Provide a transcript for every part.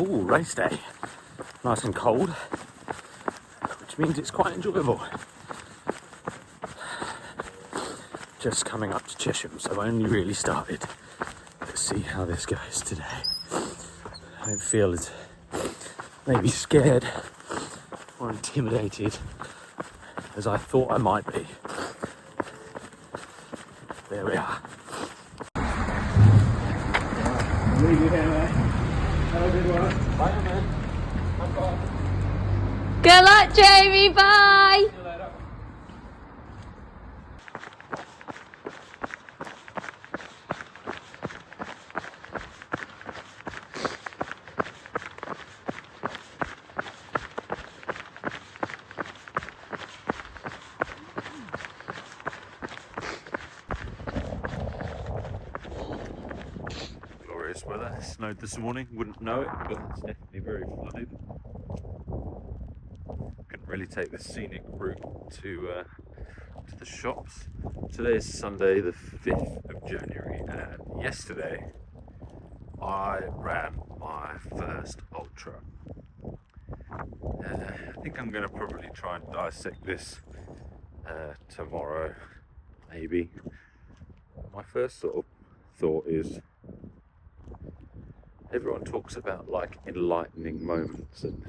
Ooh, race day. Nice and cold, which means it's quite enjoyable. Just coming up to Chesham, so I only really started. Let's see how this goes today. I don't feel as maybe scared or intimidated as I thought I might be. There we are. Leave you here, mate. Have a good one. Bye, man. Good luck, Jamie. Bye. See you later. Glorious weather. It snowed this morning. Wouldn't know it, but it's definitely very flooded. Couldn't really take the scenic route to the shops. Today is Sunday the 5th of January, and yesterday I ran my first ultra. I think I'm going to probably try and dissect this tomorrow, maybe. My first sort of thought is, everyone talks about like enlightening moments and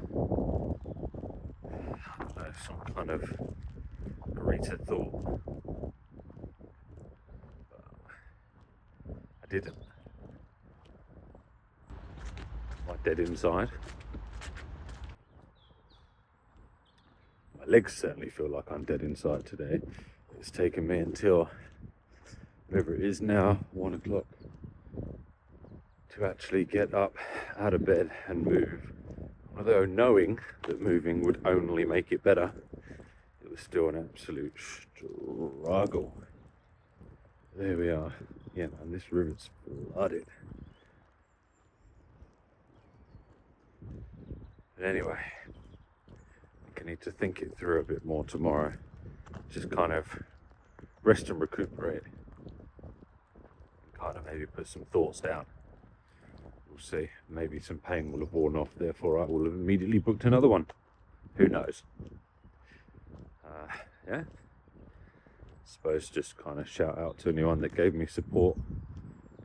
I don't know, some kind of greater thought. But I didn't. Am I dead inside? My legs certainly feel like I'm dead inside today. It's taken me until whatever it is now, 1 o'clock, to actually get up out of bed and move. Although knowing that moving would only make it better, it was still an absolute struggle. There we are. Yeah, man, this river's flooded. But anyway, I think I need to think it through a bit more tomorrow. Just kind of rest and recuperate. And kind of maybe put some thoughts down. We'll see. Maybe some pain will have worn off, therefore I will have immediately booked another one. Who knows? Yeah. Suppose just kind of shout out to anyone that gave me support.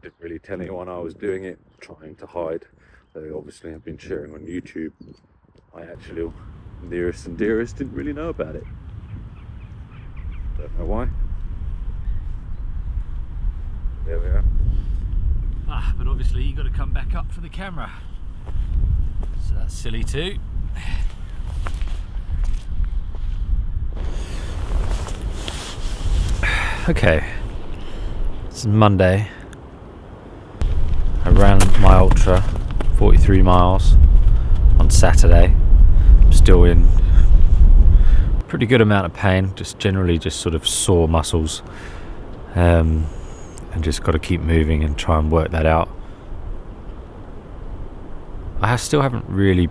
Didn't really tell anyone I was doing it, trying to hide. Though obviously I've been sharing on YouTube. My actual nearest and dearest didn't really know about it. Don't know why. There we are. But obviously you got to come back up for the camera, so that's silly too. Okay, it's Monday. I ran my ultra 43 miles on Saturday. I'm still in pretty good amount of pain, just generally just sort of sore muscles, and just got to keep moving and try and work that out. I still haven't really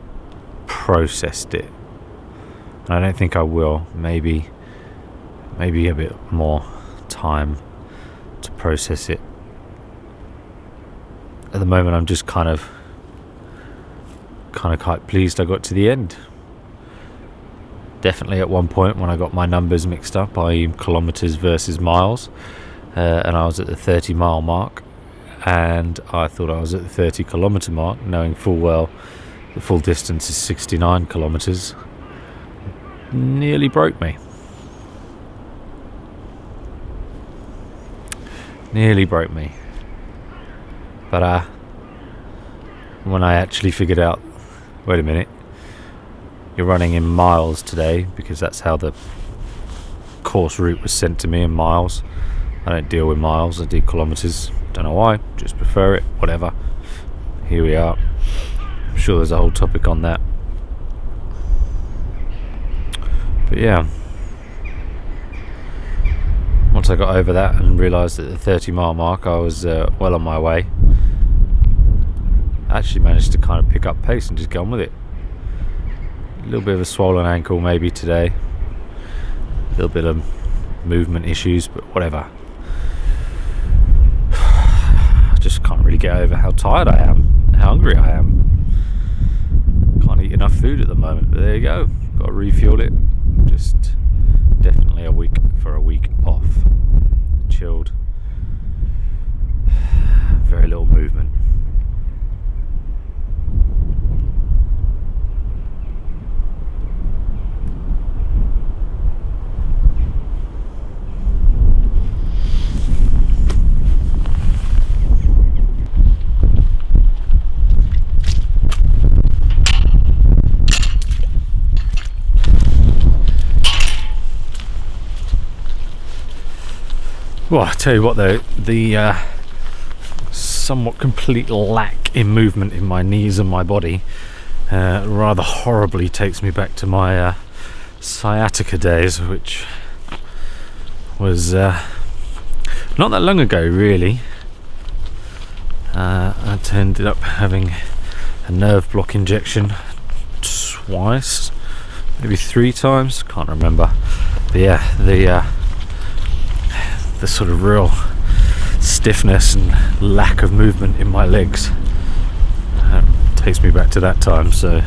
processed it, and I don't think I will. Maybe a bit more time to process it. At the moment I'm just kind of quite pleased I got to the end. Definitely at one point when I got my numbers mixed up, i.e. kilometers versus miles, and I was at the 30 mile mark, and I thought I was at the 30 kilometer mark, knowing full well the full distance is 69 kilometers. Nearly broke me. But when I actually figured out, wait a minute, you're running in miles today, because that's how the course route was sent to me, in miles. I don't deal with miles, I do kilometers. Don't know why, just prefer it, whatever. Here we are. I'm sure there's a whole topic on that. But yeah, once I got over that and realised at the 30 mile mark I was well on my way, I actually managed to kind of pick up pace and just get on with it. A little bit of a swollen ankle maybe today, a little bit of movement issues, but whatever. I just can't really get over how tired I am, how hungry I am. enough food at the moment, but there you go. Got to refuel it. Just definitely a week off. Chilled. Very little movement. Well, I tell you what though, the somewhat complete lack in movement in my knees and my body rather horribly takes me back to my sciatica days, which was not that long ago really. I ended up having a nerve block injection twice, maybe 3 times, can't remember. But yeah, the sort of real stiffness and lack of movement in my legs takes me back to that time, so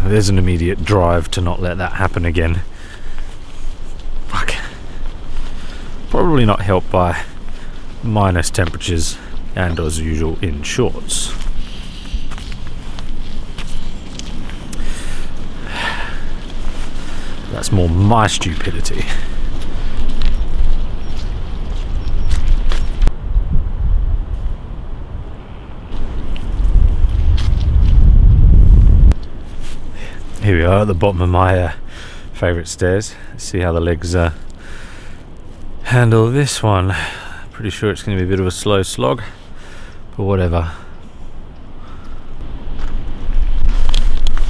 there's an immediate drive to not let that happen again. Fuck. Probably not helped by minus temperatures and, as usual, in shorts. That's more my stupidity. Here we are at the bottom of my favourite stairs. Let's see how the legs handle this one. Pretty sure it's going to be a bit of a slow slog, but whatever.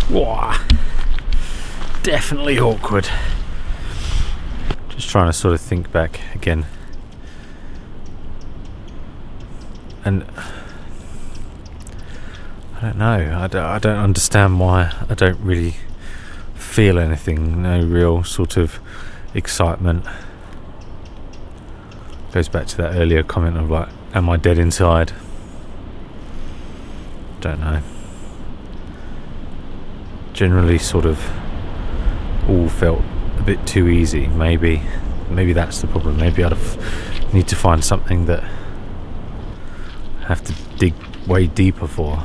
Whoa. Definitely awkward. Just trying to sort of think back again. And I don't know, I don't understand why I don't really feel anything, no real sort of excitement. Goes back to that earlier comment of like, am I dead inside? Don't know. Generally sort of all felt a bit too easy. Maybe that's the problem. Maybe I'd need to find something that I have to dig way deeper for.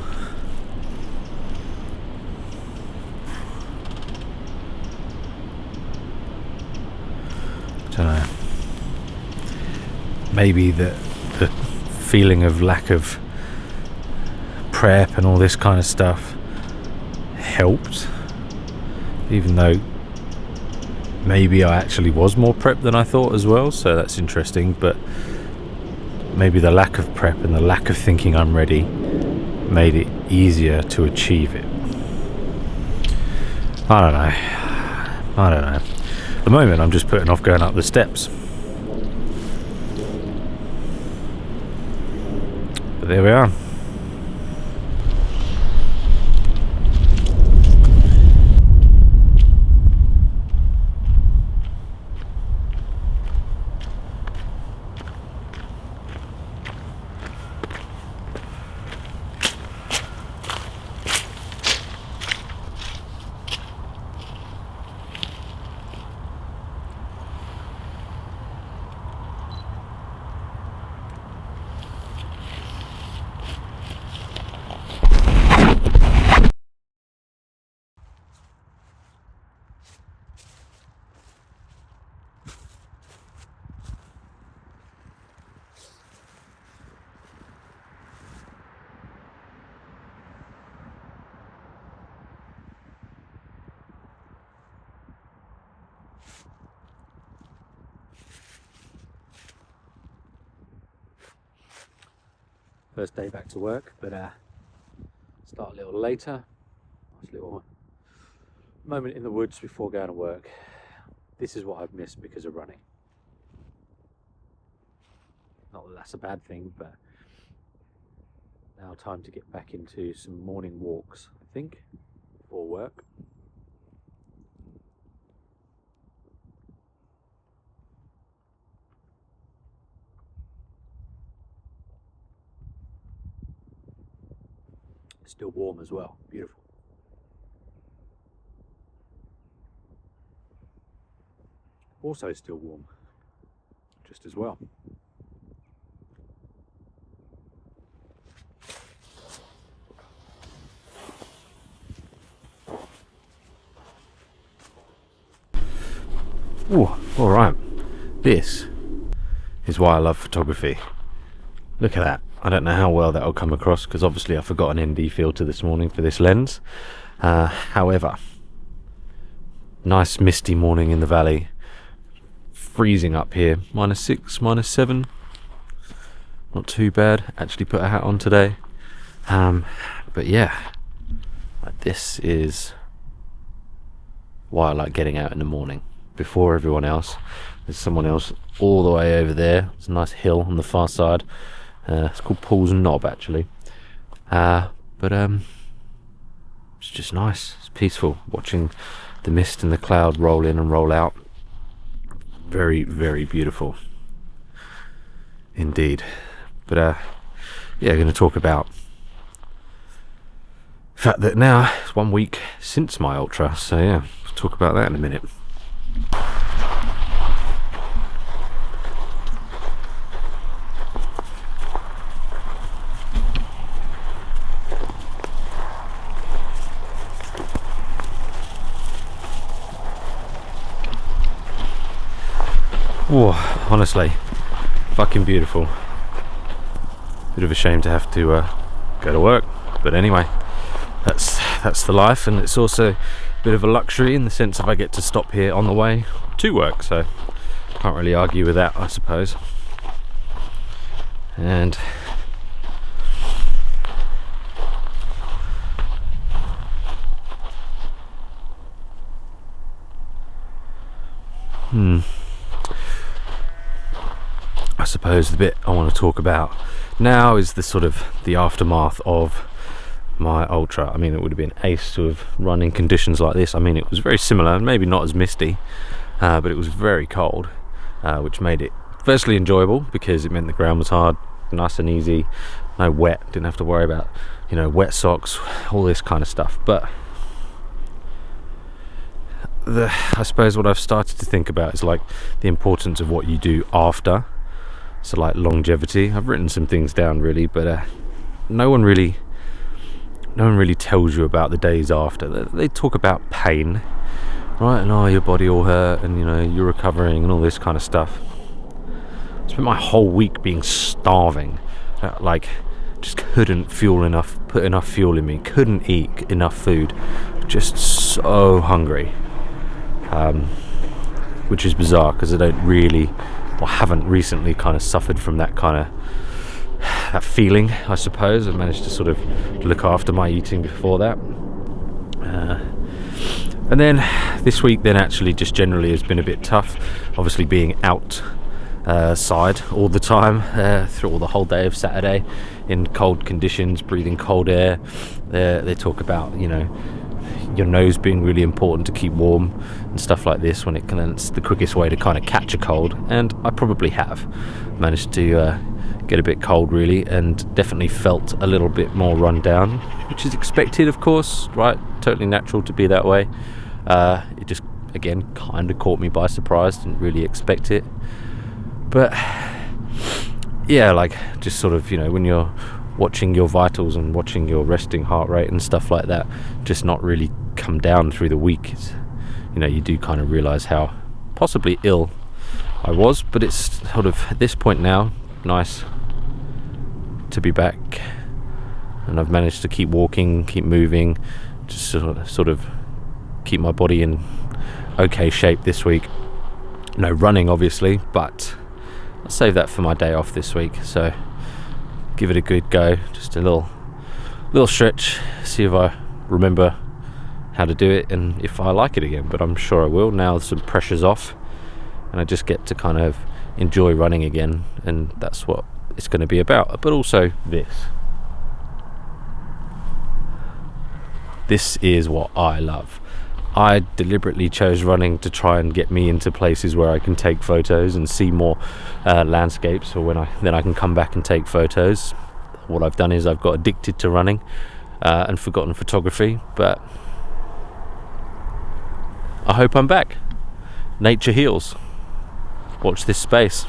Don't know. Maybe the feeling of lack of prep and all this kind of stuff helped, even though maybe I actually was more prepped than I thought as well, so that's interesting. But maybe the lack of prep and the lack of thinking I'm ready made it easier to achieve it. I don't know. At the moment I'm just putting off going up the steps. But there we are. First day back to work, but start a little later. Nice little moment in the woods before going to work. This is what I've missed because of running. Not that that's a bad thing, but now time to get back into some morning walks, I think, before work. Still warm as well, beautiful. also still warm, just as well. Ooh, all right. This is why I love photography. Look at that. I don't know how well that'll come across because obviously I forgot an ND filter this morning for this lens. However, nice misty morning in the valley. Freezing up here. -6, -7. Not too bad. Actually put a hat on today. But yeah, this is why I like getting out in the morning. Before everyone else. There's someone else all the way over there. It's a nice hill on the far side. It's called Paul's Knob actually. But it's just nice. It's peaceful watching the mist and the cloud roll in and roll out. Very, very beautiful indeed. But yeah, going to talk about the fact that now it's 1 week since my ultra. So yeah, we'll talk about that in a minute. Oh, honestly, fucking beautiful. Bit of a shame to have to go to work, but anyway, that's the life, and it's also a bit of a luxury in the sense of I get to stop here on the way to work, so can't really argue with that, I suppose. And I suppose the bit I want to talk about now is the sort of the aftermath of my ultra. I mean, it would have been ace to have run in conditions like this. I mean, it was very similar, maybe not as misty, but it was very cold, which made it firstly enjoyable because it meant the ground was hard, nice and easy, no wet, didn't have to worry about, wet socks, all this kind of stuff. But I suppose what I've started to think about is like the importance of what you do after. So like longevity. I've written some things down really, but no one really tells you about the days after. They talk about pain, right? And your body all hurt, and you're recovering and all this kind of stuff. I spent my whole week being starving, like just couldn't put enough fuel in me, couldn't eat enough food, just so hungry, which is bizarre because I haven't recently kind of suffered from that feeling, I suppose. I managed to sort of look after my eating before that, and then this week then actually just generally has been a bit tough, obviously being outside all the time through the whole day of Saturday in cold conditions, breathing cold air. They talk about your nose being really important to keep warm and stuff like this when it's the quickest way to kind of catch a cold, and I probably have managed to get a bit cold really, and definitely felt a little bit more run down, which is expected, of course, right? Totally natural to be that way. It just again kind of caught me by surprise, didn't really expect it, but yeah, like just sort of when you're watching your vitals and watching your resting heart rate and stuff like that just not really come down through the week, you do kind of realize how possibly ill I was. But it's sort of at this point now nice to be back, and I've managed to keep walking, keep moving, just sort of keep my body in okay shape this week. No running obviously, but I'll save that for my day off this week, so give it a good go, just a little stretch, see if I remember how to do it and if I like it again. But I'm sure I will now some pressure's off and I just get to kind of enjoy running again, and that's what it's going to be about. But also this is what I love. I deliberately chose running to try and get me into places where I can take photos and see more landscapes, or then I can come back and take photos. What I've done is I've got addicted to running and forgotten photography, but I hope I'm back. Nature heals. watch this space.